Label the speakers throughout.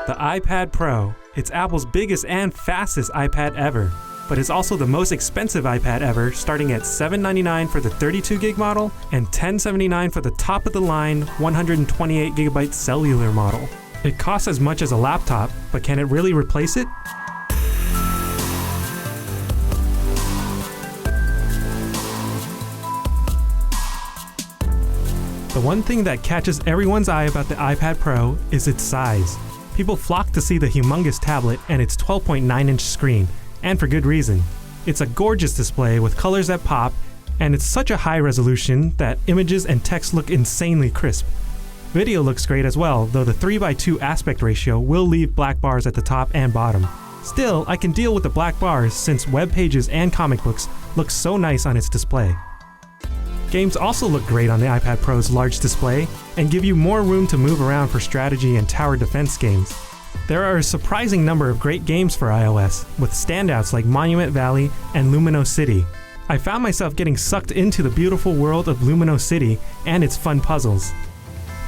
Speaker 1: The iPad Pro. It's Apple's biggest and fastest iPad ever, but it's also the most expensive iPad ever, starting at $799 for the 32GB model and $1,079 for the top-of-the-line 128GB cellular model. It costs as much as a laptop, but can it really replace it? The one thing that catches everyone's eye about the iPad Pro is its size. People flock to see the humongous tablet and its 12.9-inch screen, and for good reason. It's a gorgeous display with colors that pop, and it's such a high resolution that images and text look insanely crisp. Video looks great as well, though the 3:2 aspect ratio will leave black bars at the top and bottom. Still, I can deal with the black bars since web pages and comic books look so nice on its display. Games also look great on the iPad Pro's large display and give you more room to move around for strategy and tower defense games. There are a surprising number of great games for iOS, with standouts like Monument Valley and Lumino City. I found myself getting sucked into the beautiful world of Lumino City and its fun puzzles.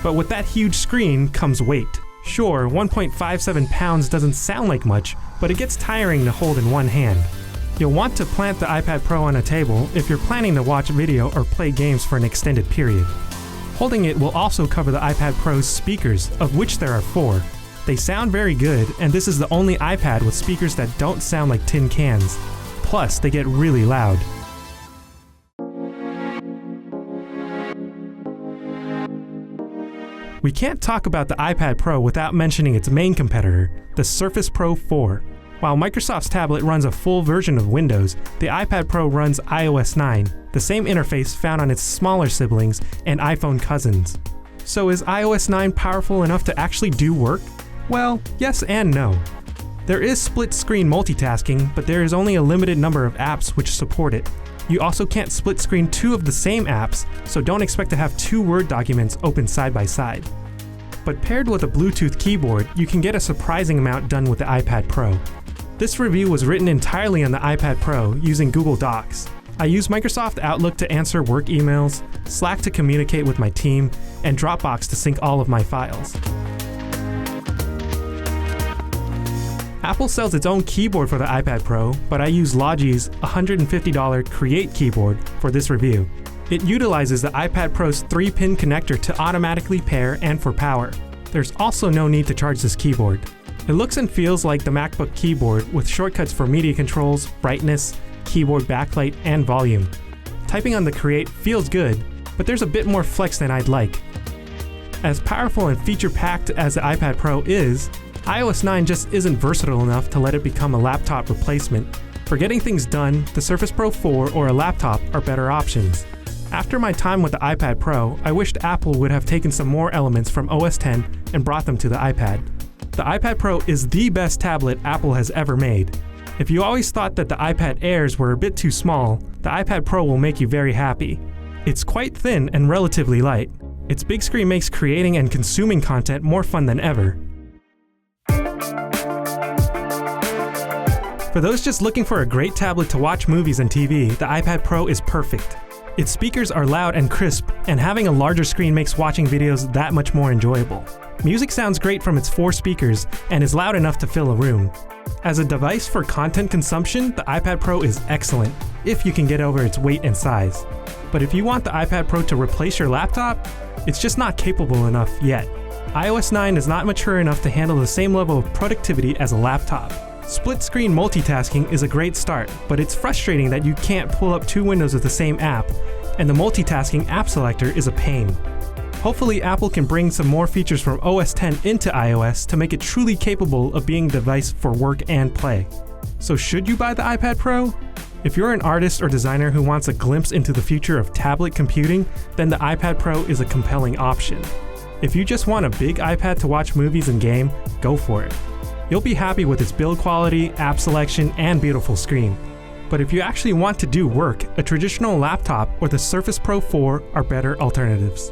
Speaker 1: But with that huge screen comes weight. Sure, 1.57 pounds doesn't sound like much, but it gets tiring to hold in one hand. You'll want to plant the iPad Pro on a table if you're planning to watch video or play games for an extended period. Holding it will also cover the iPad Pro's speakers, of which there are 4. They sound very good, and this is the only iPad with speakers that don't sound like tin cans. Plus, they get really loud. We can't talk about the iPad Pro without mentioning its main competitor, the Surface Pro 4. While Microsoft's tablet runs a full version of Windows, the iPad Pro runs iOS 9, the same interface found on its smaller siblings and iPhone cousins. So is iOS 9 powerful enough to actually do work? Well, yes and no. There is split-screen multitasking, but there is only a limited number of apps which support it. You also can't split-screen 2 of the same apps, so don't expect to have 2 Word documents open side by side. But paired with a Bluetooth keyboard, you can get a surprising amount done with the iPad Pro. This review was written entirely on the iPad Pro using Google Docs. I use Microsoft Outlook to answer work emails, Slack to communicate with my team, and Dropbox to sync all of my files. Apple sells its own keyboard for the iPad Pro, but I use Logitech's $150 Create keyboard for this review. It utilizes the iPad Pro's 3-pin connector to automatically pair and for power. There's also no need to charge this keyboard. It looks and feels like the MacBook keyboard with shortcuts for media controls, brightness, keyboard backlight, and volume. Typing on the Create feels good, but there's a bit more flex than I'd like. As powerful and feature-packed as the iPad Pro is, iOS 9 just isn't versatile enough to let it become a laptop replacement. For getting things done, the Surface Pro 4 or a laptop are better options. After my time with the iPad Pro, I wished Apple would have taken some more elements from OS X and brought them to the iPad. The iPad Pro is the best tablet Apple has ever made. If you always thought that the iPad Airs were a bit too small, the iPad Pro will make you very happy. It's quite thin and relatively light. Its big screen makes creating and consuming content more fun than ever. For those just looking for a great tablet to watch movies and TV, the iPad Pro is perfect. Its speakers are loud and crisp, and having a larger screen makes watching videos that much more enjoyable. Music sounds great from its 4 speakers and is loud enough to fill a room. As a device for content consumption, the iPad Pro is excellent, if you can get over its weight and size. But if you want the iPad Pro to replace your laptop, it's just not capable enough yet. iOS 9 is not mature enough to handle the same level of productivity as a laptop. Split-screen multitasking is a great start, but it's frustrating that you can't pull up 2 windows of the same app, and the multitasking app selector is a pain. Hopefully Apple can bring some more features from OS X into iOS to make it truly capable of being a device for work and play. So should you buy the iPad Pro? If you're an artist or designer who wants a glimpse into the future of tablet computing, then the iPad Pro is a compelling option. If you just want a big iPad to watch movies and game, go for it. You'll be happy with its build quality, app selection, and beautiful screen. But if you actually want to do work, a traditional laptop or the Surface Pro 4 are better alternatives.